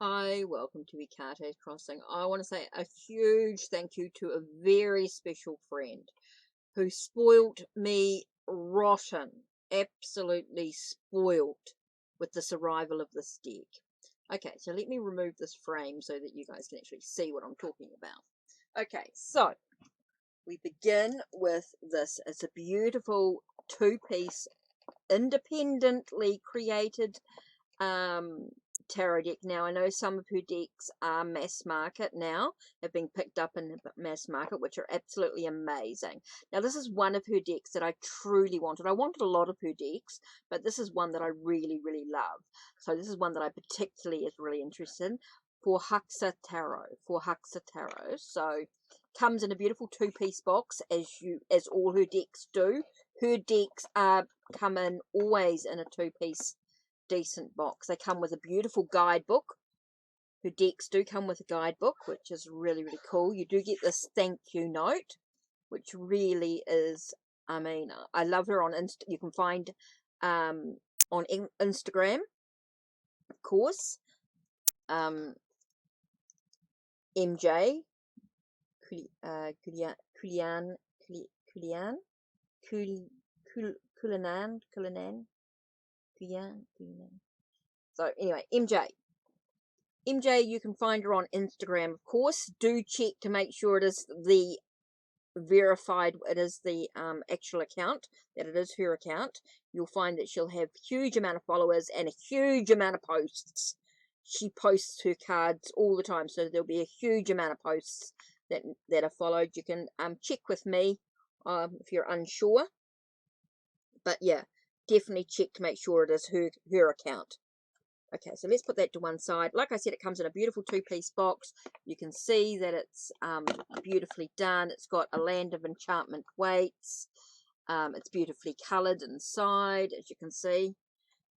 Hi, welcome to HeKate Crossing. I want to say a huge thank you to a very special friend who spoilt me rotten, absolutely spoilt with this arrival of this deck. Okay, so let me remove this frame so that you guys can actually see what I'm talking about. Okay, so we begin with this. It's a beautiful two-piece, independently created tarot deck. Now, I know some of her decks are mass market now, have been picked up in mass market, which are absolutely amazing. Now, this is one of her decks that I truly wanted. I wanted a lot of her decks, but this is one that I really, really love. So this is one that I particularly is really interested in. Forhaxa Tarot. Forhaxa Tarot. So comes in a beautiful two-piece box, as all her decks do. Her decks come in always in a two-piece decent box. They come with a beautiful guidebook. Her decks do come with a guidebook, which is really, really cool. You do get this thank you note, which really is, I mean, I love her on Insta. You can find on Instagram, of course, MJ Kulinan. So anyway, MJ, you can find her on Instagram, of course. Do check to make sure it is the verified, it is the actual account, that it is her account. You'll find that she'll have huge amount of followers and a huge amount of posts. She posts her cards all the time, so there'll be a huge amount of posts that are followed. You can check with me if you're unsure. But yeah, definitely check to make sure it is her account. Okay, so let's put that to one side. Like I said, it comes in a beautiful two-piece box. You can see that it's beautifully done. It's got a Land of Enchantment weights. It's beautifully coloured inside, as you can see.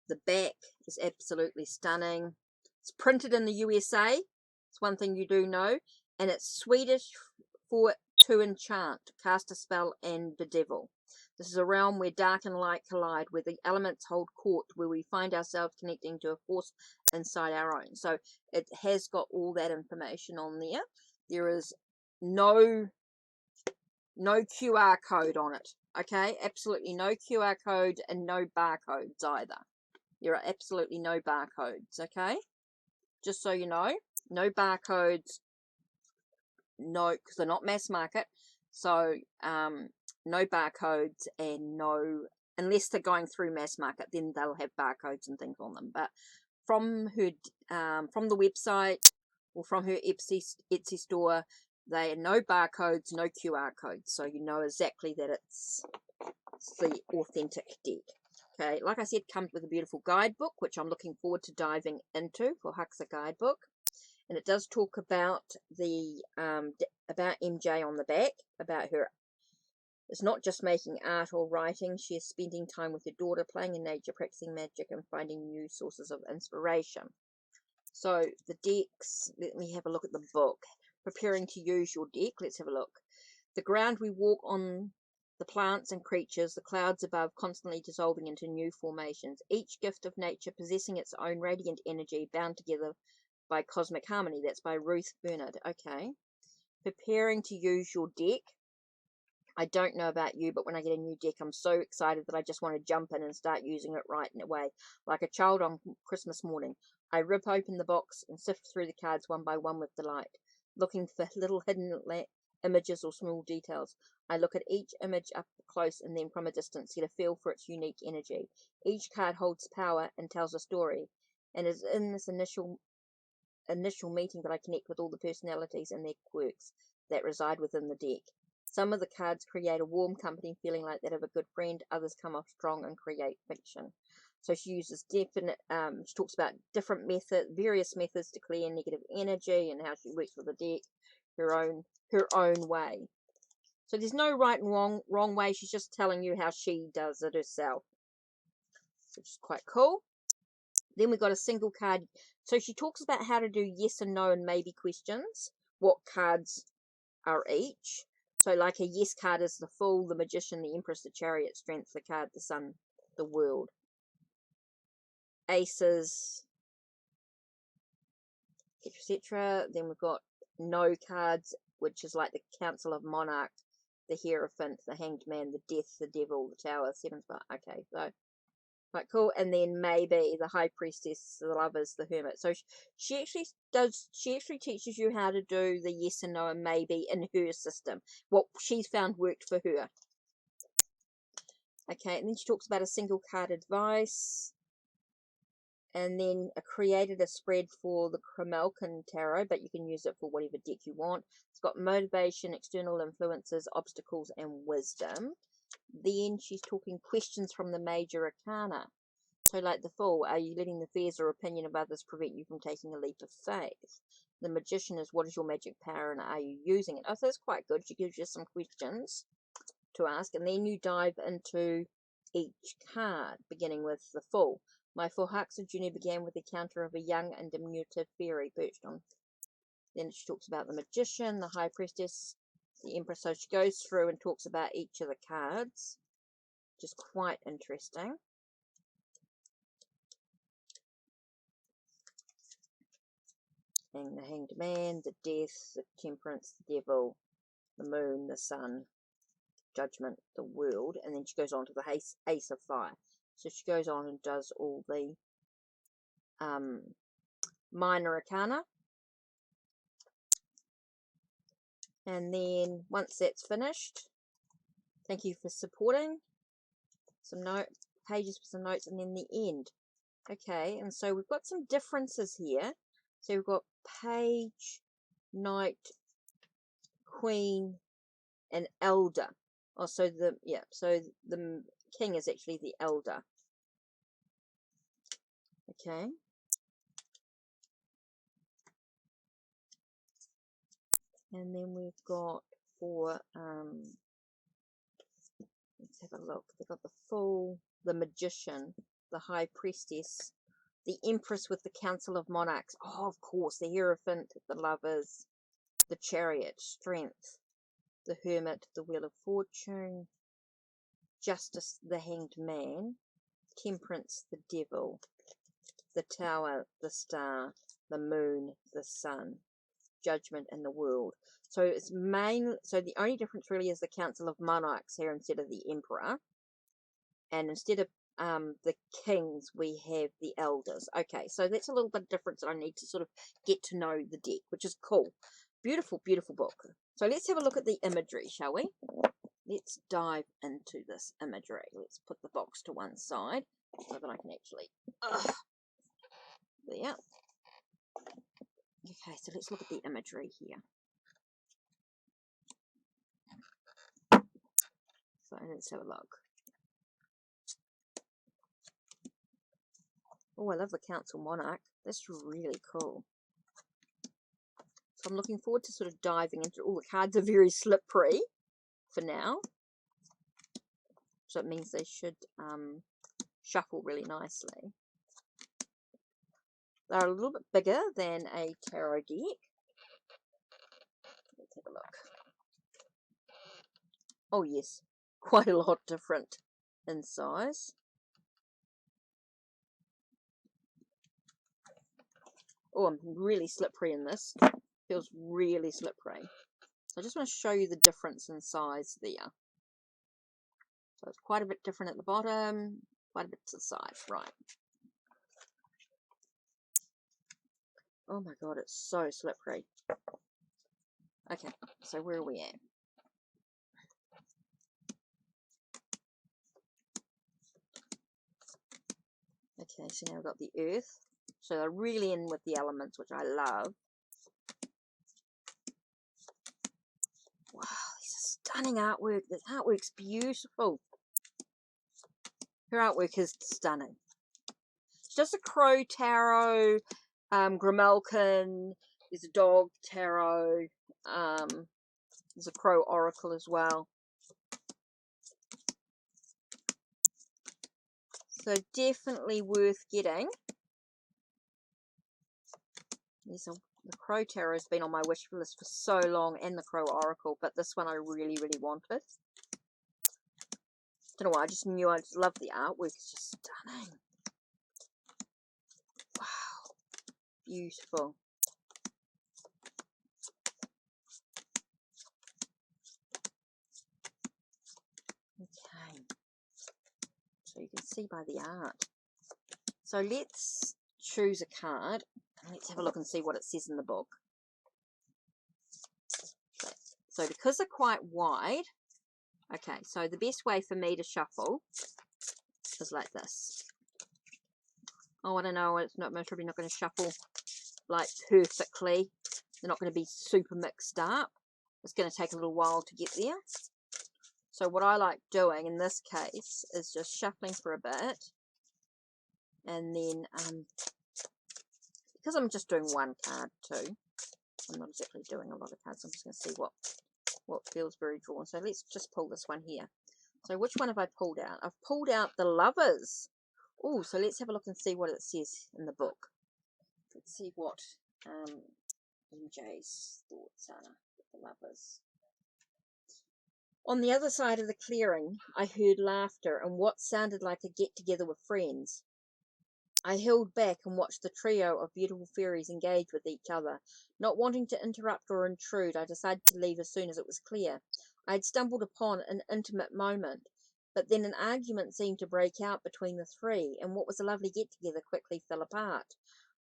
The back is absolutely stunning. It's printed in the USA. It's one thing you do know. And it's Swedish for to enchant, cast a spell, and bedevil. This is a realm where dark and light collide, where the elements hold court, where we find ourselves connecting to a force inside our own. So it has got all that information on there. There is no QR code on it. Okay, absolutely no QR code and no barcodes either. There are absolutely no barcodes. Okay, just so you know, no barcodes. No, because they're not mass market. So no barcodes and no, unless they're going through mass market, then they'll have barcodes and things on them. But from her, from the website or from her Etsy store, they are no barcodes, no QR codes. So you know exactly that it's the authentic deck. Okay, like I said, comes with a beautiful guidebook, which I'm looking forward to diving into, Forhaxa guidebook. And it does talk about the about MJ on the back, about her. It's not just making art or writing. She is spending time with her daughter, playing in nature, practicing magic, and finding new sources of inspiration. So the decks, let me have a look at the book. Preparing to use your deck. Let's have a look. The ground we walk on, the plants and creatures, the clouds above constantly dissolving into new formations. Each gift of nature possessing its own radiant energy, bound together by Cosmic Harmony. That's by Ruth Bernard. Okay. Preparing to use your deck. I don't know about you, but when I get a new deck, I'm so excited that I just want to jump in and start using it right away. Like a child on Christmas morning, I rip open the box and sift through the cards one by one with delight, looking for little hidden images or small details. I look at each image up close and then from a distance, get a feel for its unique energy. Each card holds power and tells a story, and it is in this initial meeting that I connect with all the personalities and their quirks that reside within the deck. Some of the cards create a warm company feeling like that of a good friend. Others come off strong and create fiction. So she uses she talks about various methods to clear negative energy and how she works with the deck her own way. So there's no right and wrong way. She's just telling you how she does it herself, which is quite cool. Then we've got a single card. So she talks about how to do yes and no and maybe questions. What cards are each. So like a yes card is the Fool, the Magician, the Empress, the Chariot, Strength, the Card, the Sun, the World. Aces etc. Then we've got no cards, which is like the Council of Monarch, the Hierophant, the Hanged Man, the Death, the Devil, the Tower, Seven Spot. Okay, so quite cool. And then maybe the High Priestess, the Lovers, the Hermit. So she actually teaches you how to do the yes and no and maybe in her system. What she's found worked for her. Okay, and then she talks about a single card advice. And then I created a spread for the Kramelkin Tarot, but you can use it for whatever deck you want. It's got motivation, external influences, obstacles, and wisdom. Then she's talking questions from the major arcana. So like the Fool, are you letting the fears or opinion of others prevent you from taking a leap of faith? The Magician is, what is your magic power and are you using it? Oh, so that's quite good. She gives you some questions to ask. And then you dive into each card, beginning with the Fool. My Forhaxa journey began with the encounter of a young and diminutive fairy perched on. Then she talks about the Magician, the High Priestess, the Empress. So she goes through and talks about each of the cards, which is quite interesting. And the Hanged Man, the Death, the Temperance, the Devil, the Moon, the Sun, Judgment, the World. And then she goes on to the Ace of Fire. So she goes on and does all the minor arcana. And then once that's finished, thank you for supporting. Some pages for some notes, and then the end. Okay, and so we've got some differences here. So we've got Page, Knight, Queen, and Elder. Oh, so the King is actually the Elder. Okay. And then we've got for let's have a look. They've got the Fool, the Magician, the High Priestess, the Empress with the Council of Monarchs. Oh, of course, the Hierophant, the Lovers, the Chariot, Strength, the Hermit, the Wheel of Fortune, Justice, the Hanged Man, Temperance, the Devil, the Tower, the Star, the Moon, the Sun, Judgment, and the World. So it's so the only difference really is the Council of Monarchs here instead of the Emperor, and instead of the kings we have the elders. Okay, so that's a little bit different. I need to sort of get to know the deck, which is cool. Beautiful, beautiful book. So let's have a look at the imagery, shall we? Let's dive into this imagery. Let's put the box to one side so that I can actually there. Okay, so let's look at the imagery here. So let's have a look. Oh, I love the Council Monarch. That's really cool. So I'm looking forward to sort of diving into all the cards are very slippery for now. So it means they should shuffle really nicely. They're a little bit bigger than a tarot deck. Let's have a look. Oh yes, quite a lot different in size. Oh, I'm really slippery in this. Feels really slippery. So I just want to show you the difference in size there. So it's quite a bit different at the bottom, quite a bit to the side. Right. Oh my god, it's so slippery. Okay, so where are we at? Okay, so now we've got the earth. So they're really in with the elements, which I love. Wow, this is stunning artwork. This artwork's beautiful. Her artwork is stunning. It's just a crow tarot, Gramelkin, there's a dog tarot, there's a crow oracle as well. So definitely worth getting. The Crow Tarot has been on my wish list for so long, and the Crow Oracle, but this one I really, really wanted. Don't know why, I just knew I just love the artwork. It's just stunning. Wow. Beautiful. see by the art. So let's choose a card. Let's have a look and see what it says in the book. So because they're quite wide, okay, so the best way for me to shuffle is like this. Oh, I don't know, I'm probably not going to shuffle like perfectly. They're not going to be super mixed up. It's going to take a little while to get there. So what I like doing in this case is just shuffling for a bit. And then, because I'm just doing one card too, I'm not exactly doing a lot of cards. I'm just going to see what feels very drawn. So let's just pull this one here. So which one have I pulled out? I've pulled out the Lovers. Oh, so let's have a look and see what it says in the book. Let's see what MJ's thoughts are with the Lovers. On the other side of the clearing, I heard laughter and what sounded like a get-together with friends. I held back and watched the trio of beautiful fairies engage with each other. Not wanting to interrupt or intrude, I decided to leave as soon as it was clear. I had stumbled upon an intimate moment, but then an argument seemed to break out between the three, and what was a lovely get-together quickly fell apart.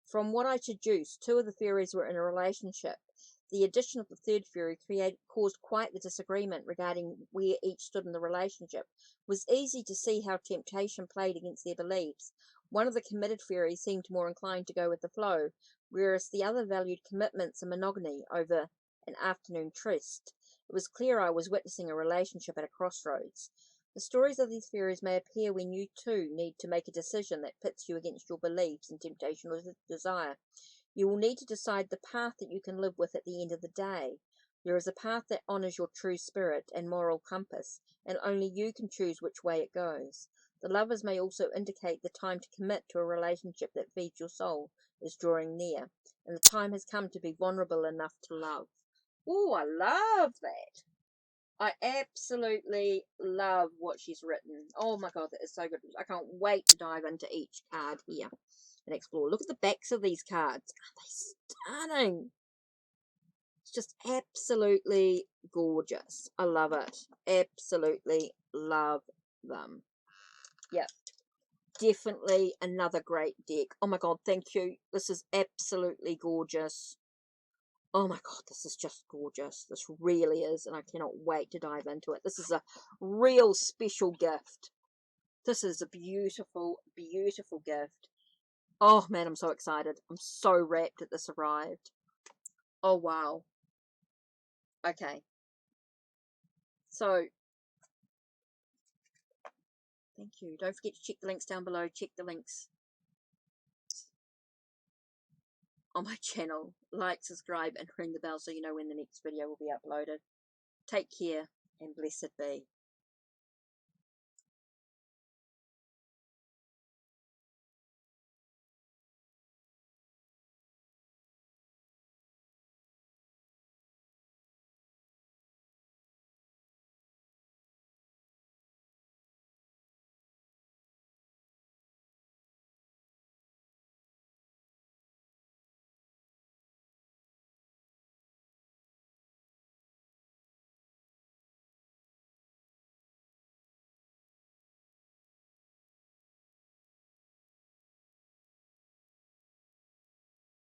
From what I deduced, two of the fairies were in a relationship. The addition of the third fairy caused quite the disagreement regarding where each stood in the relationship. It was easy to see how temptation played against their beliefs. One of the committed fairies seemed more inclined to go with the flow, whereas the other valued commitments and monogamy over an afternoon tryst. It was clear I was witnessing a relationship at a crossroads. The stories of these fairies may appear when you too need to make a decision that pits you against your beliefs and temptation or desire. You will need to decide the path that you can live with at the end of the day. There is a path that honors your true spirit and moral compass, and only you can choose which way it goes. The Lovers may also indicate the time to commit to a relationship that feeds your soul is drawing near, and the time has come to be vulnerable enough to love. Oh, I love that. I absolutely love what she's written. Oh my god, that is so good. I can't wait to dive into each card here and explore. Look at the backs of these cards. Aren't they stunning? It's just absolutely gorgeous. I love it. Absolutely love them. Yep. Definitely another great deck. Oh my god, thank you. This is absolutely gorgeous. Oh my god, this is just gorgeous. This really is, and I cannot wait to dive into it. This is a real special gift. This is a beautiful, beautiful gift. Oh man, I'm so excited. I'm so rapt that this arrived. Oh wow. Okay. So, thank you. Don't forget to check the links down below. Check the links on my channel. Like, subscribe, and ring the bell so you know when the next video will be uploaded. Take care, and blessed be.